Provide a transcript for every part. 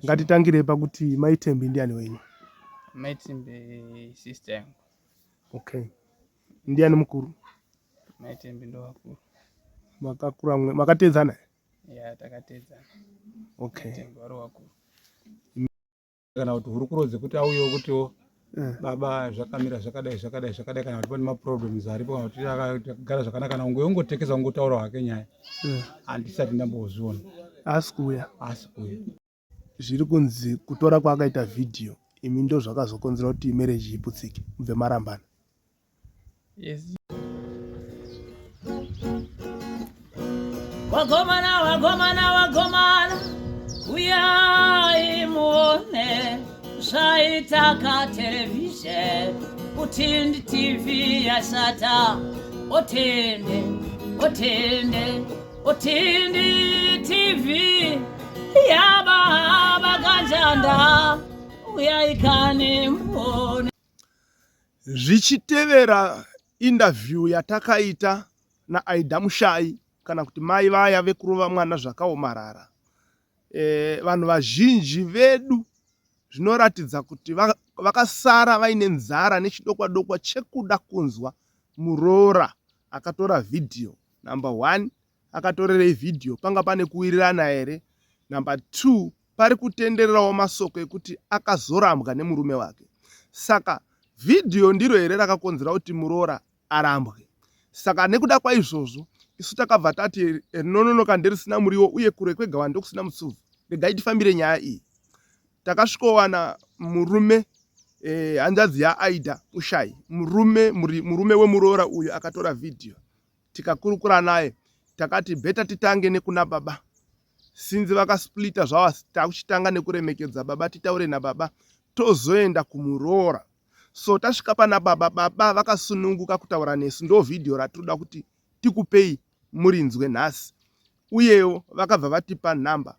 Ngatitangire pakuti Maitembi ndiani wenyu? Maitembi sister yangu. Okay. Ndiani mukuru? Maitembi ndo wakuru. Makakura mwe makatedzana? Ya takatedzana. Okay. Maitembi wari wakuru. Kana kuti hurukurodze kuti auyewo kutiwo baba zvakamira zvakadai kana kuti pane maproblems aripo kana kuti akagara zvakanaka kana ungotekeza ungotaura hake nyaya handisati ndambozviona. Asi kuuya zviri kunzi kutora kwaakaita vhidhiyo imi ndo zvakazokonzera kuti marriage iputsike kubve marambana. Yes. Wagomana uyai muone zvaitaka television Utindi TV yasata Utindi TV yaba ganjanda uyaikane muone. Zvichitevera interview yatakaita naAida Mushai kana kuti mai vaya vekurova mwana zvakaomarara, vanhu vazhinji vedu zvinoratidza kuti vakasara vaine nzara nechidokwa chekuda kunzwa muroora akatora vhidhiyo. Number 1, akatorerei vhidhiyo, panga pane kuwirirana here? Number 2, pari kutendererawo masoko ekuti akazorambwa nemurume wake. Saka vhidhiyo ndiro here rakakonzera kuti muroora arambwe. Saka nekuda kwaizvozvo isu takabva tati rinononoka nderisina muriwo uye kure kwegawa ndokusina mutsuvu, regai tifambire nyaya iyi. Takasvikowana murume hanzvadzi yaAida Mushai, murume wemuroora uyu akatora vhidhiyo. Tikakurukura naye takati bheta titange nekuna baba, sinzi vakasplita zvavo, takuchitanga nekuremekedza baba, titaure nababa tozoenda kumuroora. So tasvika pana baba vakasununguka kutaura nesu, ndo vhidhiyo ratinoda kuti tikupei murinzwe nhasi. Uyewo vakabva vatipa nhamba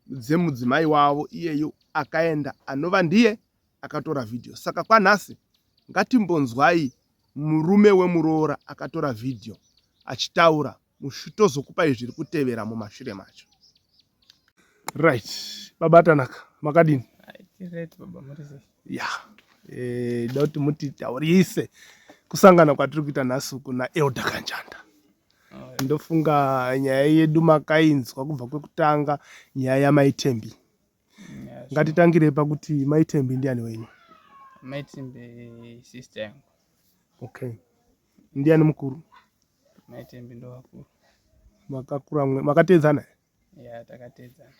dzemudzimai wavo iyeyo akaenda, anova ndiye akatora vhidhiyo. Saka kwanhasi ngatimbonzwai murume wemuroora akatora vhidhiyo achitaura, tozokupai zviri kutevera mumashure macho. Right, baba tanaka, makadini? Right baba murisi. Da kuti muti taurise kusangana kwatiri kuita nhasi kuna Elder Kanjanda. Ndofunga nyaya yedu makainzwa kubva kwekutanga, nyaya yaMaitembi. Ngatitangire pakuti Maitembi ndiani wenyu? Maitembi sister yangu. Okay. Ndiani mukuru? Maitembi ndo wakuru. Makakura mwe makatedzana? Ya takatedzana.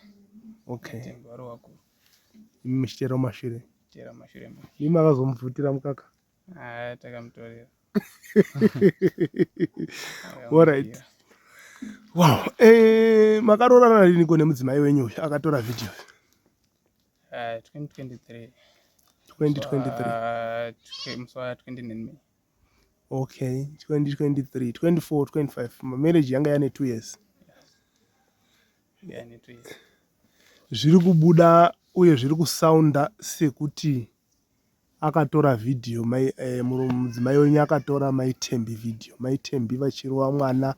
Okay. Maitembi wari wakuru. Imi muchitera mashure? Tera mashure ma. Imi makazomubvutira mukaka? Takamutorera. Alright. Wow. Makaroorana riniko nemudzimai wenyu akatora vhidhiyo? 2023. 2023. Musi wa 29 May. Okay, 2023, 24, 25. Marriage yanga yane 2 years. Yane 2 years. Zviri kubuda uye zviri kusaunda sekuti akatora vhidhiyo, mudzimai wenyu akatora Maitembi vhidhiyo. Maitembi vachirova mwana,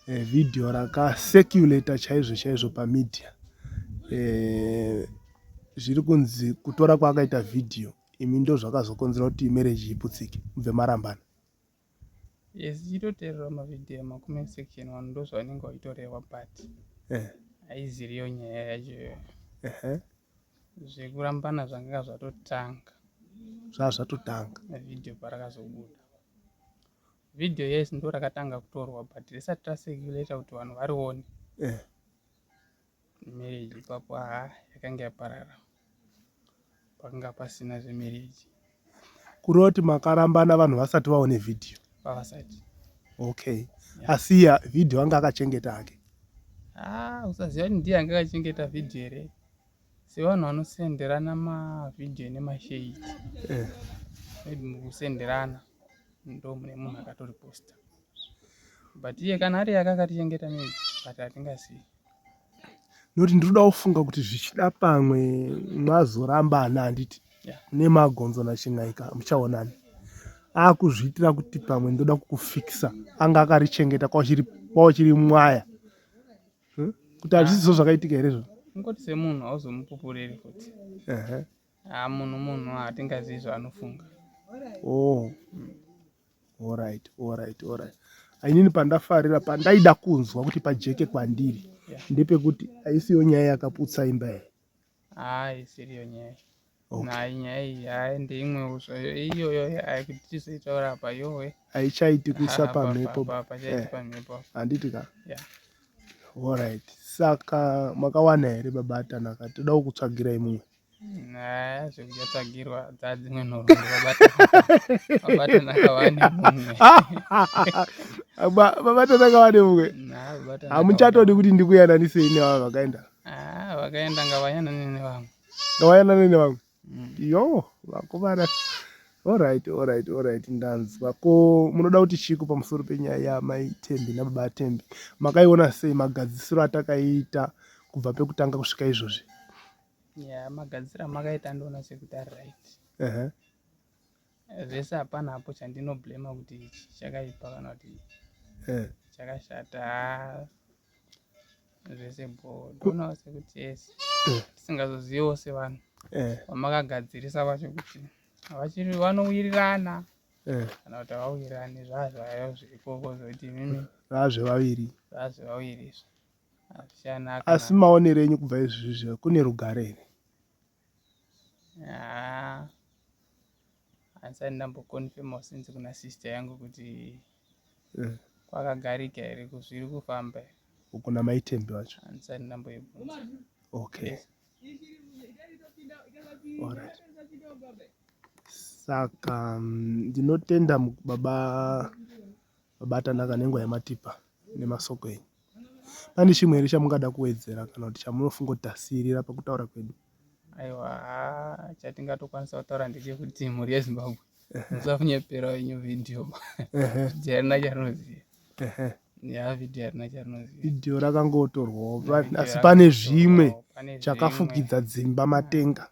vhidhiyo rakasekuleta chaizvo pamedia. Zviri kunzi kutora kwaakaita vhidhiyo imi ndo zvakazokonzera kuti marriage iputsike kubve marambana. Yes, chitoteerera mavhidhiyo makumi section 1 ndo zvavanenge vachitoreva but haiziriyo nyaya yacho. Zvekurambana zvanga zvatotanga. Zvazvatotanga. Vhidhiyo parakazobuda. Vhidhiyo yes ndo rakatanga kutorwa but risati rasekuleta kuti vanhu varione. Marriage ipapo yakanga yaparara. Pakanga pasina zvemarriage. Kureva kuti makarambana vanhu vasati vaone vhidhiyo? Pavasati. Okay. Asiya vhidhiyo anga akachengeta hake? Usaziva kuti ndiye anga akachengeta vhidhiyo here. Sevanhu vanosenderana mavhidhiyo nemasheidi. Mukusenderana ndo mune munhu akatoriposta. But iye kana ari akakatichengeta maybe but hatingazivi. Noti ndinoda kufunga kuti zvichida pamwe mwazorambana handiti nemagonzo nachingaika muchaonani. Akuzviitira kuti pamwe ndoda kukufikisa anga akarichengeta kwachiri mwaya. Kuti hazvisizo zvakaitika here izvo? Ngoti semunhu hauzomupupuriri futi. Munhu hatingazivi zvaanofunga. Oh. Alright. Ainini pandafarira pandaida kunzwa kuti pajeke kwandiri ndepekuti aisiyo nyaya yakaputsa imba iyi. Isiriyo nyaya. Nyaya iyi ndeimwewo iyoyo kuti tizoitaura pa yowe. Aichaiti kuisa pamhepo. Pachaiti pamhepo. Handiti ka? Alright. Saka makawana here baba Atanaka? Todawo kutsvagirai mumwe. Zvekuchatsvagirwa dzadzimwe nhoroondo baba Atanaka wane mumwe. Baba Atanaka wane mumwe? Hamuchatodi kuti ndikuyananisei nevamwe vakaenda? Vakaenda ngavayanane nevamwe. Ngavayanane nevamwe? Yo, vakomana. Alright. Ndanzwa. Ko munoda kuti chiku pamusoro penyaya yamai Tembi nababa Atembi. Makaiona sei magadzisiro atakaita kubva pekutanga kusvika izvozvi? Magadzira makaita ndoona sekuti ari right. Zvese hapana hapo chandinoblema kuti ichi chakaipa kana kuti chakashata. Zvese ndoonawo sekuti yes. Tisingazoziviwo sevanhu vamakagadzirisa vacho kuti vachiri vanowirirana kana kuti havawirirani zvazvayo zvirikoko zvokuti mimi zvazvevaviri izvo hazvichanaka. Asi maonero enyu kubva izvizvi kune rugare here? Handisati ndambokonfirmawo since kuna sister yangu kuti kwakagarika here zviri kufamba here. Kuna mai Tembi wacho? Handisati ndamboibvunza. Okay. Alright. Saka ndinotenda baba Atanaka nenguva yamatipa nemasoko enyu. Pane chimwe here chamungada kuwedzera kana kuti chamunofunga kuti tasirira pakutaura kwedu? Aiwa, chatingatokwanisa kutaura ndechekuti mhuri yeZimbabwe musafunyepera wenyu vhidhiyo. Vhidhiyo harina charinoziva. Vhidhiyo harina charinoziva. Vhidhiyo rakangotorwawo asi pane zvimwe chakafukidza dzimba matenga.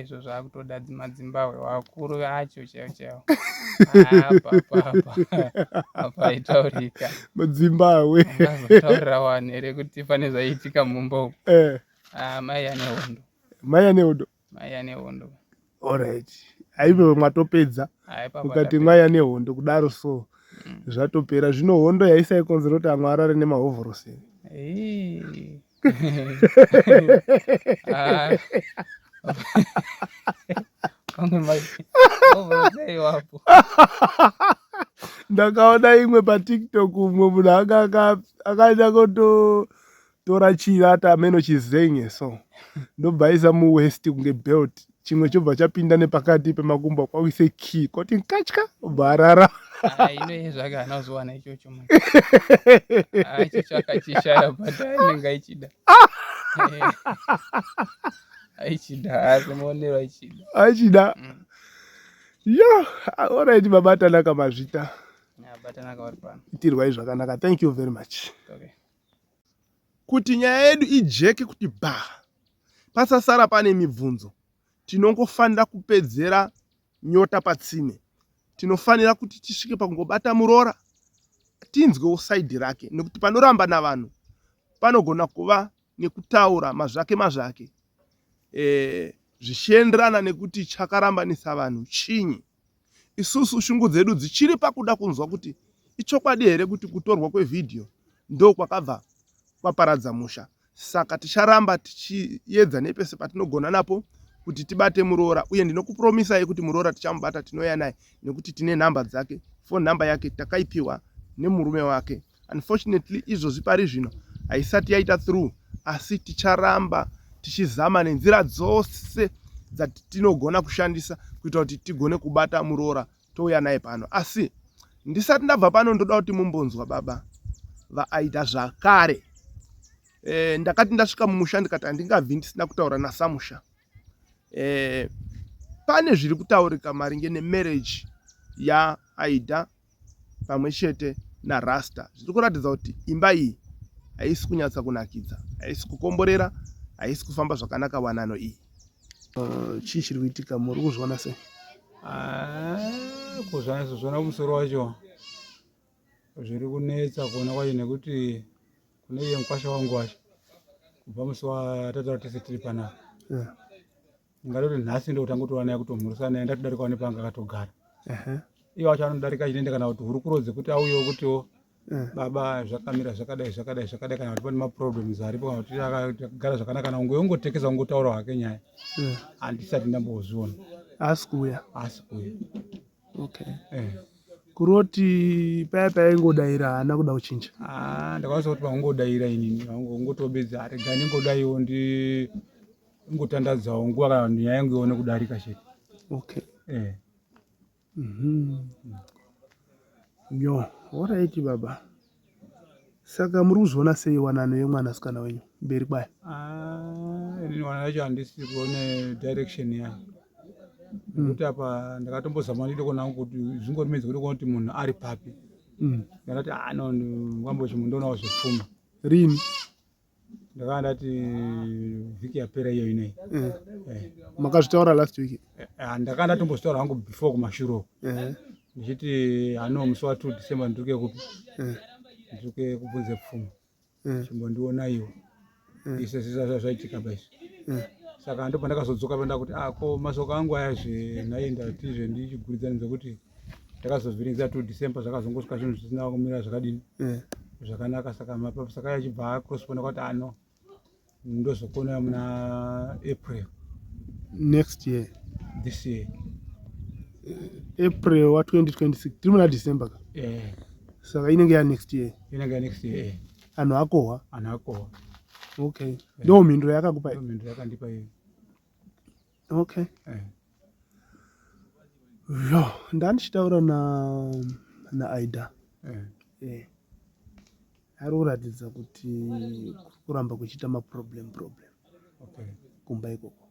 Izvo zvakutoda madzimba wakuru acho chaiwo. Apa itaurika. Madzimba awe. Ungazotaurira vanhu here kuti pane zvaiitika mumba umu. Mai ane hondo. Alright. Haive mwatopedza. Ukati mai ane hondo kudaro so. Zvatopera. Zvino hondo yaisaikonzera kuti amwe arare nemahovhorosi. Ndakaona imwe paTikTok umwe munhu akaenda kutora chirata ameno chizenye so ndobvaisa muwest kunge belt chimwe chobva chapinda nepakati pemakumbo kwakuise key koti nkatya bharara. Ino zvake hana kuzowana ichocho munhu. Ichocho akachishaya but ainenge aichida. Aichida asi muonero aichida. Yo, alright baba Atanaka mazvita. Baba Atanaka uri pano. Itirwai zvakanaka. Thank you very much. Okay. Kuti nyaya yedu ijeke kuti pasasara pane mibvunzo. Tinongofanira kupedzera nyota patsime. Tinofanira kuti tisvike pakungobata muroora tinzwewo side rake nekuti panoramba navanhu panogona kuva nekutaura mazvake zvichienderana nekuti chakarambanisa vanhu chinyi. Isusu shungu dzedu dzichiri pakuda kunzwa kuti ichokwadi here kuti kutorwa kwevhidhiyo ndo kwakabva kwaparadza musha. Saka ticharamba tichiedza nepese patinogona napo kuti tibate muroora uye ndinokupromisai kuti muroora tichamubata tinouya naye nekuti tine nhamba dzake. Phone number yake takaipiwa nemurume wake. Unfortunately izvozvi pari zvino haisati yaita through asi ticharamba tichizama nenzira dzose dzatinogona kushandisa kuita kuti tigone kubata muroora touya naye pano. Asi ndisati ndabva pano ndoda kuti mumbonzwa baba vaAida zvakare. Ndakati ndasvika mumusha ndikati handingabvi ndisina kutaura naSamusha. Pane zviri kutaurika maringe nemarriage yaAida pamwe chete naRasta. Zviri kuratidza kuti imba iyi haisi kunyatsa kunakidza, haisi kukomborera, haisi kufamba zvakanaka wanano iyi. Chii chiri kuitika, muri kuzviona sei? Kuzvona musoro wacho zviri kunetsa kuona kwacho nekuti kune iye mukwasha wangu wacho kubva musi watataura tese tiri panapa Eh. ngatoti nhasi ndo kutangotova naye kutomhurisa naye ndatodarikawo nepanga akatogara Ehe. iye wacho anodarika achinoenda kana kuti hurukurodze kuti auyewo kutiwo Eh. baba zvakamira zvakadai kana kuti pane maproblems aripo kana kuti akagara zvakanaka kana ungotekesa ungotaura hake nyaya Eh. handisati ndambozviona Asi kuuya. asi kuya Okay. eh. Kuroti paya paingodaira haana kuda kuchinja. Ndakwanisa kuti pangodaira inini ngotobedza rega ningodaiwo ingotandadzawo nguva kana nyaya yangu ione kudarika chete. Okay. Eh. Yo, alright baba. Saka muri kuzoona sei wanano yemwanasikana wenyu mberi kwayo? Inini wana yacho handisi kuone direction yayo. Nekuti apa ndakatombozama ndide kuona kuti zvingorimedza kuti kuona kuti munhu ari papi. Ndakati no ngwambochi mundoonawo zvepfuma. Rini? Ndakanga ndati vhiki yapera iyo inei. Makazvitaura last week? Ndakanga ndatombozvitaura hangu before kumashure. Ndichiti musi wa2 December ndituke kupi? Ndituke kubvunze pfuma. Chimbondiona iwo. Ise zvaitika basi. Saka ndipo ndakazodzoka penda kuti ko masoko angu ayazve naenda tizve ndichigurizanidza kuti ndakazovhiringisa 2 December zvakazongosvika zvinhu zvisina kumira zvakadini zvakanaka. Saka mapapu saka yachibva acrossponda kwati ndozokona muna April next year. This year April wa 2026 tiri muna December ka? Saka inenge ya next year. Inenge ya next year. Anhu akohwa? Anhu akohwa. Okay. Ndo mhinduro yakakupa iyo? Ndo mhinduro yakandipa iyo. Okay. Yo, ndandichitaura na Aida. Ari kuratidza kuti kuramba kuchiita maproblem. Okay. Kumba ikoko.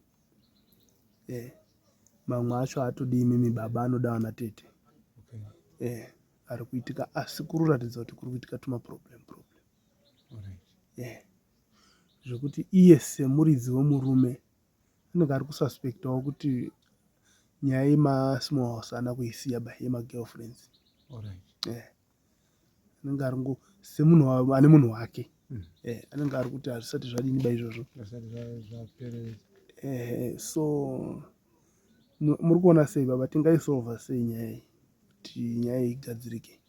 Mamwe acho atodi imimi baba anoda wana tete. Okay. Ari kuitika asi kuri kuratidza kuti kuri kuitika tumaproblem. Alright. Zvekuti iye semuridzi wemurume anenge ari kususpectawo kuti nyaya yemasmall house ana kuisiya yemagirlfriends. Alright. Anenge ari semunhu ane munhu wake. Anenge ari kuti hazvisati zvadini izvozvo. So muri kuona sei baba tingaisolva sei nyaya iyi kuti nyaya iyi igadzirike?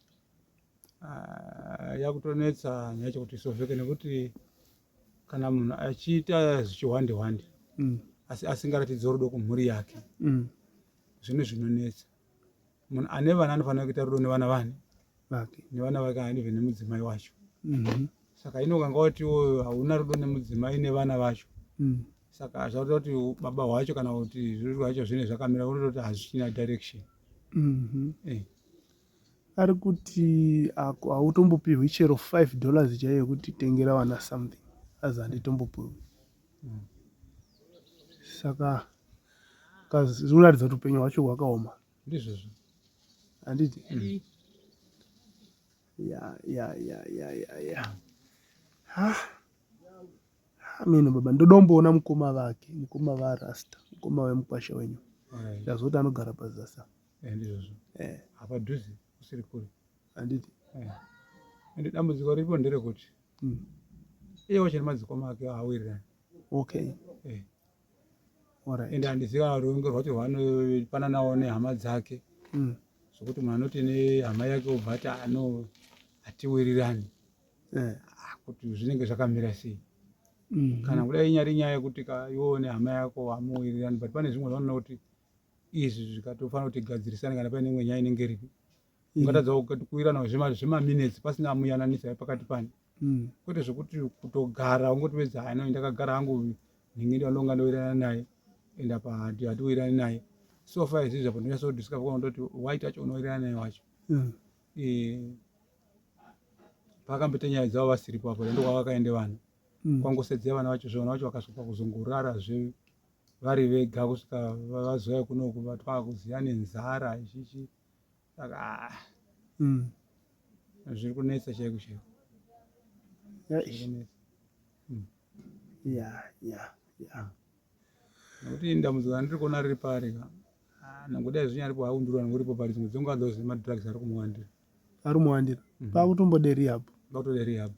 Yakutonetsa nyaya chekuti isolveke nekuti kana munhu achiita zvichiwande asi asingaratidzi rudo kumhuri yake zvinhu zvinonetsa. Munhu ane vana anofanira kuita rudo nevana vake nevana vake anivhe nemudzimai wacho. Saka inokanga kuti hauna rudo nemudzimai nevana vacho. Saka zvakuita kuti baba wacho kana kuti zviri zvacho zvine zvakamira unototi hazvichina direction. Ari kuti hautombopiwi chero $5 chaiyo kuti tengera wana something azi handitombopiwi. Saka zvinoratidza kuti upenyu hwacho hwakaoma. Ndizvozvo. Handiti? Ameno baba ndodomboona mukoma varasta, mukoma wemukwasha wenyu. Ndazoti anogara pazasa. Ndizvozvo. Hapadhuze kusiri kure. Handiti? Ende dambudziko riripo nderekuti iye wacho nemadzikoma ake hawirirani. Okay. Ende handizivi kana ruvengo rwacho rwanopananawo nehama dzake. Zvokuti munhu anoti nehama yake obva ati hatiwirirani. Kuti zvinenge zvakamira sei. Kana kudai inyari nyaya yekuti iwo nehama yako hamuwirirani, but pane zvimwe zvanoona kuti izvi zvikatofanira kuti gadzirisane kana paine imwe nyaya inenge iripo. Ungatadzawo kuwiranawo zvemaminutes pasina muyananisa pakati pane. Kwete zvokuti kutogara ungotopedza ndakagara hangu nhingi ndinonga ndowirirana naye enda hatiwirirani naye. So far izvizvi apo ndinyatsodiscover kuona kuti waita acho unowirirana naye wacho. Pakamboita nyaya dzavo vasiripo apo ndokwavakaende vanhu. Kwangosedzea vana vacho zvona vacho vakasvika kuzongorarazve vari vega kusvika vazouya kunoku vatwaakuziya nenzara izvizvi. Saka zviri kunetsa chaiko chaiko. Nokuti ndambudziko randiri kuona riri pari nangodai zvinyaripo haundurwa nengoripo pari dzimwe dzenguva dzoziva madrugs ari kumuwandira. Ari kumuwandira? Pakutombode rehab? Pakutode rehab.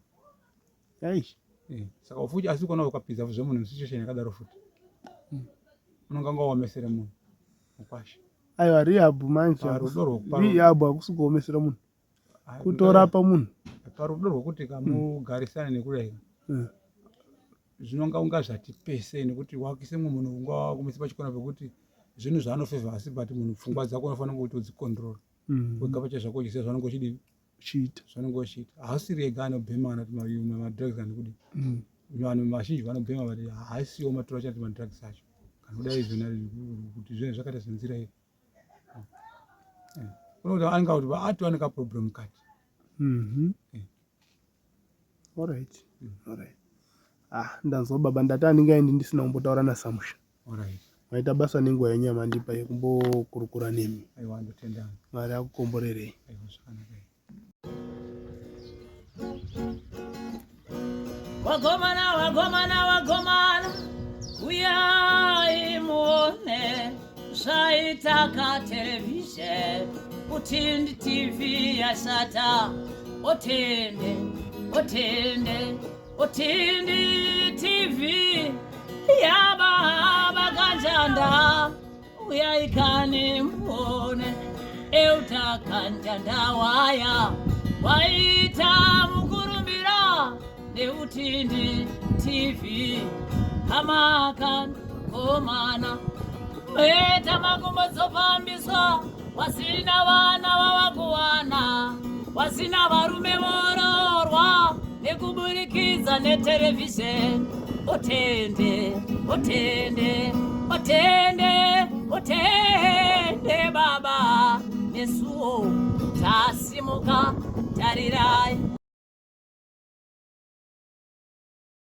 Saka ufuchi asi kona ukapidza zvemunhu situation yakadaro futi. Unonga ngaomesera munhu. Mukwasha. Aiwa rehab manje. Rehab akusi kuomesera munhu. Kutorapa munhu. Parudo rwokuti kamugarisana nekudai. Zvinonga unga zvati pese nekuti wakise munhu unga wakumisa pachikona pekuti zvinhu zvaanofevha asi but munhu pfungwa dzako unofanira kuti udzicontrol. Wega pacha zvako chise zvanongo chidi chiita. Zvanongo chita. Haasi rega anobhema kana madrugs and kudi. Vanhu vazhinji vanobhema vati haasiwo matora chati madrugs acho. Kana kudai izvona kuti zvinhu zvakaita senzira iyi. Unokuti anga kuti atowanika problem kati. Alright. Ndanzwa baba ndataninga indi ndisina kumbotaura naSamusha. Alright. Maita basa nenguva yenyama ndipa yekumbokurukura nemi. Aiwa ndotenda. Mwari akukomborerei. Aiwa zvakanaka. Wagomana uyai muone zvaitaka television Utindi TV yashata Utindi TV yababa kanjanda uyaikane muone eutakanjanda waita mukurumbira neutindi TV amakan komana eta makumbo zofambiswa wasina vana vavakuwana wasina varume vororwa nekuburikidza netelevisheni utende baba nesuo tasimuka tarirai